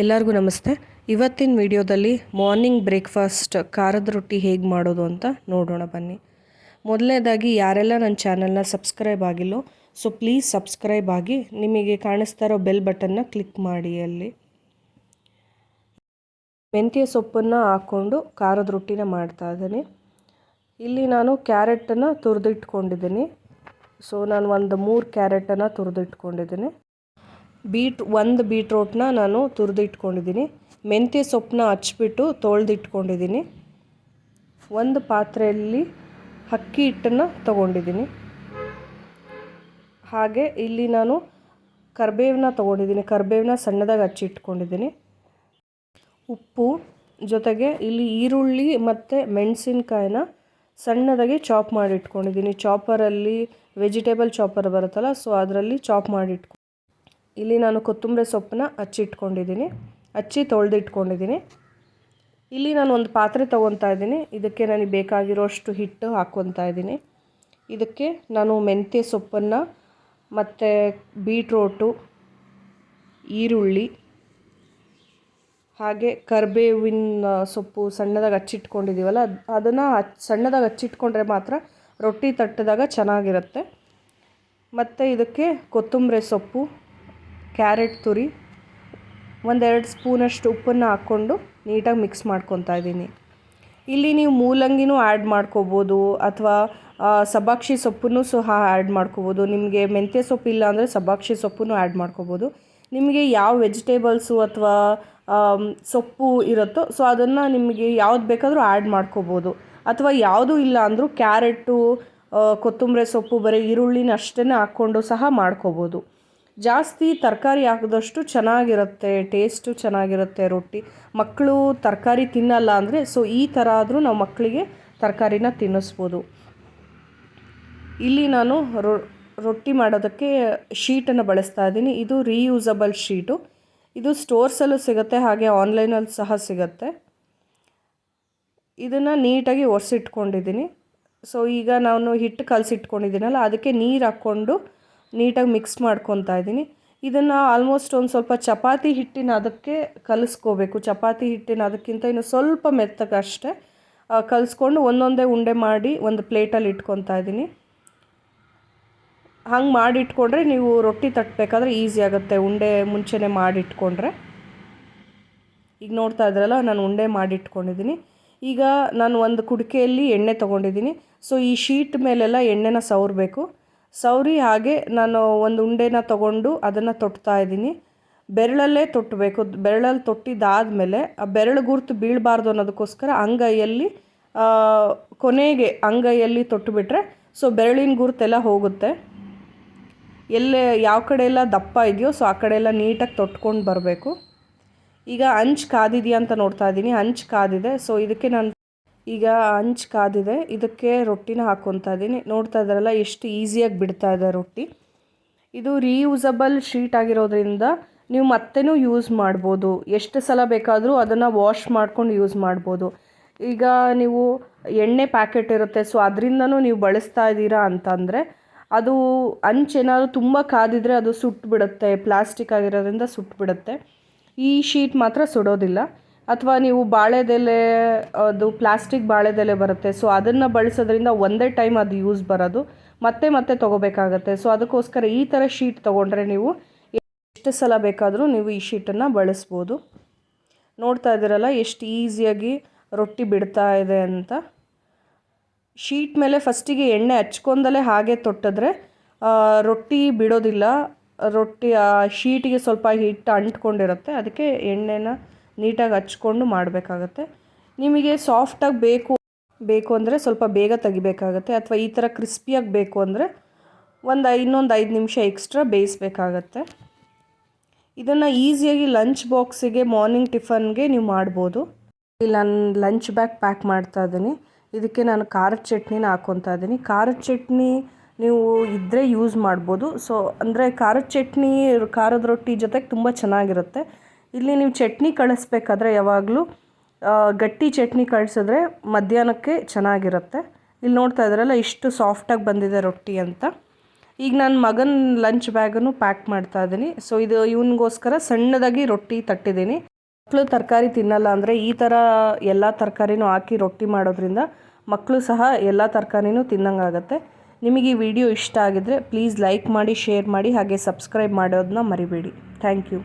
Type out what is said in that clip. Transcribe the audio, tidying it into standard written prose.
ಎಲ್ಲರಿಗೂ ನಮಸ್ತೆ. ಇವತ್ತಿನ ವಿಡಿಯೋದಲ್ಲಿ ಮಾರ್ನಿಂಗ್ ಬ್ರೇಕ್ಫಾಸ್ಟ್ ಖಾರದ ರೊಟ್ಟಿ ಹೇಗೆ ಮಾಡೋದು ಅಂತ ನೋಡೋಣ ಬನ್ನಿ. ಮೊದಲನೇದಾಗಿ ಯಾರೆಲ್ಲ ನನ್ನ ಚಾನಲ್ನ ಸಬ್ಸ್ಕ್ರೈಬ್ ಆಗಿಲ್ಲೋ ಪ್ಲೀಸ್ ಸಬ್ಸ್ಕ್ರೈಬ್ ಆಗಿ ನಿಮಗೆ ಕಾಣಿಸ್ತಾ ಇರೋ ಬೆಲ್ ಬಟನ್ನ ಕ್ಲಿಕ್ ಮಾಡಿ. ಅಲ್ಲಿ ಮೆಂತ್ಯ ಸೊಪ್ಪನ್ನು ಹಾಕ್ಕೊಂಡು ಖಾರದ ರೊಟ್ಟಿನ ಮಾಡ್ತಾ ಇದ್ದೀನಿ. ಇಲ್ಲಿ ನಾನು ಕ್ಯಾರೆಟನ್ನು ತುರಿದಿಟ್ಕೊಂಡಿದ್ದೀನಿ. ನಾನು ಒಂದು 3 ಕ್ಯಾರೆಟನ್ನು ತುರಿದಿಟ್ಕೊಂಡಿದ್ದೀನಿ. ಒಂದು ಬೀಟ್ರೋಟ್ನ ನಾನು ತುರಿದಿಟ್ಕೊಂಡಿದ್ದೀನಿ. ಮೆಂತ್ಯ ಸೊಪ್ಪನ್ನ ಹಚ್ಬಿಟ್ಟು ತೊಳೆದಿಟ್ಕೊಂಡಿದ್ದೀನಿ. ಒಂದು ಪಾತ್ರೆಯಲ್ಲಿ ಅಕ್ಕಿ ಹಿಟ್ಟನ್ನು ತೊಗೊಂಡಿದ್ದೀನಿ. ಹಾಗೆ ಇಲ್ಲಿ ನಾನು ಕರಿಬೇವನ್ನ ತೊಗೊಂಡಿದ್ದೀನಿ. ಕರಿಬೇವನ್ನ ಸಣ್ಣದಾಗಿ ಹಚ್ಚಿಟ್ಕೊಂಡಿದ್ದೀನಿ. ಉಪ್ಪು ಜೊತೆಗೆ ಇಲ್ಲಿ ಈರುಳ್ಳಿ ಮತ್ತು ಮೆಣಸಿನ್ಕಾಯಿನ ಸಣ್ಣದಾಗಿ ಚಾಪ್ ಮಾಡಿ ಇಟ್ಕೊಂಡಿದ್ದೀನಿ. ಚಾಪರಲ್ಲಿ ವೆಜಿಟೇಬಲ್ ಚಾಪರ್ ಬರುತ್ತಲ್ಲ, ಅದರಲ್ಲಿ ಚಾಪ್ ಮಾಡಿಟ್ಕೊಂಡು ಇಲ್ಲಿ ನಾನು ಕೊತ್ತಂಬರಿ ಸೊಪ್ಪನ್ನ ಹಚ್ಚಿಟ್ಕೊಂಡಿದ್ದೀನಿ, ತೊಳೆದಿಟ್ಕೊಂಡಿದ್ದೀನಿ. ಇಲ್ಲಿ ನಾನು ಒಂದು ಪಾತ್ರೆ ತೊಗೊತಾ ಇದ್ದೀನಿ. ಇದಕ್ಕೆ ನನಗೆ ಬೇಕಾಗಿರೋಷ್ಟು ಹಿಟ್ಟು ಹಾಕ್ಕೊತಾ ಇದ್ದೀನಿ. ಇದಕ್ಕೆ ನಾನು ಮೆಂತ್ಯ ಸೊಪ್ಪನ್ನು ಮತ್ತು ಬೀಟ್ರೋಟು, ಈರುಳ್ಳಿ ಹಾಗೆ ಕರಿಬೇವಿನ ಸೊಪ್ಪು ಸಣ್ಣದಾಗಿ ಹಚ್ಚಿಟ್ಕೊಂಡಿದ್ದೀವಲ್ಲ, ಅದನ್ನು ಸಣ್ಣದಾಗಿ ಹಚ್ಚಿಟ್ಕೊಂಡ್ರೆ ಮಾತ್ರ ರೊಟ್ಟಿ ತಟ್ಟಿದಾಗ ಚೆನ್ನಾಗಿರುತ್ತೆ. ಮತ್ತು ಇದಕ್ಕೆ ಕೊತ್ತಂಬರಿ ಸೊಪ್ಪು, ಕ್ಯಾರೆಟ್ ತುರಿ, 1-2 ಸ್ಪೂನಷ್ಟು ಉಪ್ಪನ್ನು ಹಾಕ್ಕೊಂಡು ನೀಟಾಗಿ ಮಿಕ್ಸ್ ಮಾಡ್ಕೊತಾ ಇದ್ದೀನಿ. ಇಲ್ಲಿ ನೀವು ಮೂಲಂಗಿನೂ ಆ್ಯಡ್ ಮಾಡ್ಕೋಬೋದು ಅಥವಾ ಸಬ್ಬಾಕ್ಷಿ ಸೊಪ್ಪನ್ನು ಸಹ ಆ್ಯಡ್ ಮಾಡ್ಕೋಬೋದು. ನಿಮಗೆ ಮೆಂತ್ಯ ಸೊಪ್ಪು ಇಲ್ಲ ಅಂದರೆ ಸಬ್ಬಾಕ್ಷಿ ಸೊಪ್ಪನ್ನು ಆ್ಯಡ್ ಮಾಡ್ಕೋಬೋದು. ನಿಮಗೆ ಯಾವ ವೆಜಿಟೇಬಲ್ಸು ಅಥವಾ ಸೊಪ್ಪು ಇರುತ್ತೋ ಅದನ್ನು ನಿಮಗೆ ಯಾವ್ದು ಬೇಕಾದರೂ ಆ್ಯಡ್ ಮಾಡ್ಕೋಬೋದು. ಅಥವಾ ಯಾವುದೂ ಇಲ್ಲ ಅಂದರೂ ಕ್ಯಾರೆಟು, ಕೊತ್ತಂಬರಿ ಸೊಪ್ಪು, ಬರೀ ಈರುಳ್ಳಿನ ಅಷ್ಟೇ ಹಾಕ್ಕೊಂಡು ಸಹ ಮಾಡ್ಕೋಬೋದು. ಜಾಸ್ತಿ ತರಕಾರಿ ಹಾಕಿದಷ್ಟು ಚೆನ್ನಾಗಿರುತ್ತೆ, ಟೇಸ್ಟು ಚೆನ್ನಾಗಿರುತ್ತೆ ರೊಟ್ಟಿ. ಮಕ್ಕಳು ತರಕಾರಿ ತಿನ್ನಲ್ಲ ಅಂದರೆ ಈ ಥರ ಆದರೂ ನಾವು ಮಕ್ಕಳಿಗೆ ತರಕಾರಿನ ತಿನ್ನಿಸ್ಬೋದು. ಇಲ್ಲಿ ನಾನು ರೊಟ್ಟಿ ಮಾಡೋದಕ್ಕೆ ಶೀಟನ್ನು ಬಳಸ್ತಾ ಇದ್ದೀನಿ. ಇದು ರೀಯೂಸಬಲ್ ಶೀಟು. ಇದು ಸ್ಟೋರ್ಸಲ್ಲೂ ಸಿಗುತ್ತೆ, ಹಾಗೆ ಆನ್ಲೈನಲ್ಲಿ ಸಹ ಸಿಗುತ್ತೆ. ಇದನ್ನು ನೀಟಾಗಿ ಒರೆಸಿಟ್ಕೊಂಡಿದ್ದೀನಿ. ಈಗ ನಾನು ಹಿಟ್ಟು ಕಲಸಿಟ್ಕೊಂಡಿದ್ದೀನಲ್ಲ, ಅದಕ್ಕೆ ನೀರು ಹಾಕ್ಕೊಂಡು ನೀಟಾಗಿ ಮಿಕ್ಸ್ ಮಾಡ್ಕೊತಾ ಇದ್ದೀನಿ. ಇದನ್ನು ಆಲ್ಮೋಸ್ಟ್ ಒಂದು ಸ್ವಲ್ಪ ಚಪಾತಿ ಹಿಟ್ಟಿನ ಅದಕ್ಕೆ ಕಲಿಸ್ಕೋಬೇಕು. ಚಪಾತಿ ಹಿಟ್ಟಿನ ಅದಕ್ಕಿಂತ ಇನ್ನು ಸ್ವಲ್ಪ ಮೆತ್ತಗೆ ಅಷ್ಟೇ ಕಲಿಸ್ಕೊಂಡು ಒಂದೊಂದೇ ಉಂಡೆ ಮಾಡಿ ಒಂದು ಪ್ಲೇಟಲ್ಲಿ ಇಟ್ಕೊತಾ ಇದ್ದೀನಿ. ಹಂಗೆ ಮಾಡಿಟ್ಕೊಂಡ್ರೆ ನೀವು ರೊಟ್ಟಿ ತಟ್ಟಬೇಕಾದ್ರೆ ಈಸಿ ಆಗುತ್ತೆ, ಉಂಡೆ ಮುಂಚೆನೇ ಮಾಡಿಟ್ಕೊಂಡ್ರೆ. ಈಗ ನೋಡ್ತಾ ಇದ್ರಲ್ಲ, ನಾನು ಉಂಡೆ ಮಾಡಿಟ್ಕೊಂಡಿದ್ದೀನಿ. ಈಗ ನಾನು ಒಂದು ಕುಡಿಕೆಯಲ್ಲಿ ಎಣ್ಣೆ ತೊಗೊಂಡಿದ್ದೀನಿ. ಈ ಶೀಟ್ ಮೇಲೆಲ್ಲ ಎಣ್ಣೆನ ಸವರಿ ಹಾಗೆ ನಾನು ಒಂದು ಉಂಡೆನ ತೊಗೊಂಡು ಅದನ್ನು ತೊಟ್ತಾ ಇದ್ದೀನಿ. ಬೆರಳಲ್ಲೇ ತೊಟ್ಟಬೇಕು. ಬೆರಳಲ್ಲಿ ತೊಟ್ಟಿದ್ದಾದಮೇಲೆ ಆ ಬೆರಳು ಗುರುತು ಬೀಳಬಾರ್ದು ಅನ್ನೋದಕ್ಕೋಸ್ಕರ ಅಂಗೈಯಲ್ಲಿ ಕೊನೆಗೆ ಅಂಗೈಯಲ್ಲಿ ತೊಟ್ಟುಬಿಟ್ರೆ ಬೆರಳಿನ ಗುರುತೆಲ್ಲ ಹೋಗುತ್ತೆ. ಯಾವ ಕಡೆ ಎಲ್ಲ ದಪ್ಪ ಇದೆಯೋ ಆ ಕಡೆ ಎಲ್ಲ ನೀಟಾಗಿ ತೊಟ್ಕೊಂಡು ಬರಬೇಕು. ಈಗ ಹಂಚು ಕಾದಿದೆಯಾ ಅಂತ ನೋಡ್ತಾ ಇದ್ದೀನಿ. ಹಂಚು ಕಾದಿದೆ. ಇದಕ್ಕೆ ನಾನು ಈಗ ಹಂಚು ಕಾದಿದೆ, ಇದಕ್ಕೆ ರೊಟ್ಟಿನ ಹಾಕ್ಕೊತಾ ಇದ್ದೀನಿ. ನೋಡ್ತಾ ಇದ್ದಾರಲ್ಲ ಎಷ್ಟು ಈಸಿಯಾಗಿ ಬಿಡ್ತಾ ಇದೆ ರೊಟ್ಟಿ. ಇದು ರೀಯೂಸಬಲ್ ಶೀಟ್ ಆಗಿರೋದ್ರಿಂದ ನೀವು ಮತ್ತೇನೂ ಯೂಸ್ ಮಾಡ್ಬೋದು. ಎಷ್ಟು ಸಲ ಬೇಕಾದರೂ ಅದನ್ನು ವಾಶ್ ಮಾಡ್ಕೊಂಡು ಯೂಸ್ ಮಾಡ್ಬೋದು. ಈಗ ನೀವು ಎಣ್ಣೆ ಪ್ಯಾಕೆಟ್ ಇರುತ್ತೆ, ಅದರಿಂದನೂ ನೀವು ಬಳಸ್ತಾ ಇದ್ದೀರಾ ಅಂತಂದರೆ ಅದು ಹಂಚೇನಾದರೂ ತುಂಬ ಕಾದಿದ್ರೆ ಅದು ಸುಟ್ಟುಬಿಡುತ್ತೆ. ಪ್ಲಾಸ್ಟಿಕ್ ಆಗಿರೋದ್ರಿಂದ ಸುಟ್ಟುಬಿಡುತ್ತೆ. ಈ ಶೀಟ್ ಮಾತ್ರ ಸುಡೋದಿಲ್ಲ. ಅಥವಾ ನೀವು ಬಾಳೆದೆಲೆ, ಅದು ಪ್ಲಾಸ್ಟಿಕ್ ಬಾಳೆದೆಲೆ ಬರುತ್ತೆ, ಅದನ್ನು ಬಳಸೋದ್ರಿಂದ ಒಂದೇ ಟೈಮ್ ಅದು ಯೂಸ್ ಬರೋದು, ಮತ್ತೆ ತೊಗೋಬೇಕಾಗತ್ತೆ. ಅದಕ್ಕೋಸ್ಕರ ಈ ಥರ ಶೀಟ್ ತೊಗೊಂಡ್ರೆ ನೀವು ಎಷ್ಟು ಸಲ ಬೇಕಾದರೂ ನೀವು ಈ ಶೀಟನ್ನು ಬಳಸ್ಬೋದು. ನೋಡ್ತಾ ಇದ್ದೀರಲ್ಲ ಎಷ್ಟು ಈಸಿಯಾಗಿ ರೊಟ್ಟಿ ಬಿಡ್ತಾ ಇದೆ ಅಂತ. ಶೀಟ್ ಮೇಲೆ ಫಸ್ಟಿಗೆ ಎಣ್ಣೆ ಹಚ್ಕೊಂಡಲೇ ಹಾಗೆ ತೊಟ್ಟಿದ್ರೆ ರೊಟ್ಟಿ ಬಿಡೋದಿಲ್ಲ. ರೊಟ್ಟಿ ಆ ಶೀಟಿಗೆ ಸ್ವಲ್ಪ ಹಿಟ್ಟು ಅಂಟ್ಕೊಂಡಿರುತ್ತೆ, ಅದಕ್ಕೆ ಎಣ್ಣೆನ ನೀಟಾಗಿ ಹಚ್ಕೊಂಡು ಮಾಡಬೇಕಾಗತ್ತೆ. ನಿಮಗೆ ಸಾಫ್ಟಾಗಿ ಬೇಕು ಅಂದರೆ ಸ್ವಲ್ಪ ಬೇಗ ತೆಗಿಬೇಕಾಗತ್ತೆ. ಅಥವಾ ಈ ಥರ ಕ್ರಿಸ್ಪಿಯಾಗಿ ಬೇಕು ಅಂದರೆ ಇನ್ನೊಂದು 5 ನಿಮಿಷ ಎಕ್ಸ್ಟ್ರಾ ಬೇಯಿಸಬೇಕಾಗತ್ತೆ. ಇದನ್ನು ಈಸಿಯಾಗಿ ಲಂಚ್ ಬಾಕ್ಸಿಗೆ, ಮಾರ್ನಿಂಗ್ ಟಿಫನ್ಗೆ ನೀವು ಮಾಡ್ಬೋದು. ಇಲ್ಲಿ ನಾನು ಲಂಚ್ ಬ್ಯಾಗ್ ಪ್ಯಾಕ್ ಮಾಡ್ತಾ ಇದ್ದೀನಿ. ಇದಕ್ಕೆ ನಾನು ಖಾರದ ಚಟ್ನಿನ ಹಾಕ್ಕೊತಾ ಇದ್ದೀನಿ. ಖಾರದ ಚಟ್ನಿ ನೀವು ಇದ್ದರೆ ಯೂಸ್ ಮಾಡ್ಬೋದು. ಅಂದರೆ ಖಾರದ ಚಟ್ನಿ ಖಾರದ ರೊಟ್ಟಿ ಜೊತೆಗೆ ತುಂಬ ಚೆನ್ನಾಗಿರುತ್ತೆ. ಇಲ್ಲಿ ನೀವು ಚಟ್ನಿ ಕಳಿಸ್ಬೇಕಾದ್ರೆ ಯಾವಾಗಲೂ ಗಟ್ಟಿ ಚಟ್ನಿ ಕಳಿಸಿದ್ರೆ ಮಧ್ಯಾಹ್ನಕ್ಕೆ ಚೆನ್ನಾಗಿರುತ್ತೆ. ಇಲ್ಲಿ ನೋಡ್ತಾ ಇದ್ದೀರಲ್ಲ ಎಷ್ಟು ಸಾಫ್ಟಾಗಿ ಬಂದಿದೆ ರೊಟ್ಟಿ ಅಂತ. ಈಗ ನನ್ನ ಮಗನ ಲಂಚ್ ಬ್ಯಾಗನ್ನು ಪ್ಯಾಕ್ ಮಾಡ್ತಾ ಇದ್ದೀನಿ. ಸೊ ಇದು ಇವನಿಗೋಸ್ಕರ ಸಣ್ಣದಾಗಿ ರೊಟ್ಟಿ ತಟ್ಟಿದ್ದೀನಿ. ಮಕ್ಕಳು ತರಕಾರಿ ತಿನ್ನಲ್ಲ ಅಂದರೆ ಈ ಥರ ಎಲ್ಲ ತರಕಾರಿನೂ ಹಾಕಿ ರೊಟ್ಟಿ ಮಾಡೋದ್ರಿಂದ ಮಕ್ಕಳು ಸಹ ಎಲ್ಲ ತರಕಾರಿನೂ ತಿನ್ನಂಗಾಗತ್ತೆ. ನಿಮಗೆ ಈ ವಿಡಿಯೋ ಇಷ್ಟ ಆಗಿದ್ದರೆ ಪ್ಲೀಸ್ ಲೈಕ್ ಮಾಡಿ, ಶೇರ್ ಮಾಡಿ, ಹಾಗೆ ಸಬ್ಸ್ಕ್ರೈಬ್ ಮಾಡೋದನ್ನ ಮರಿಬೇಡಿ. Thank you.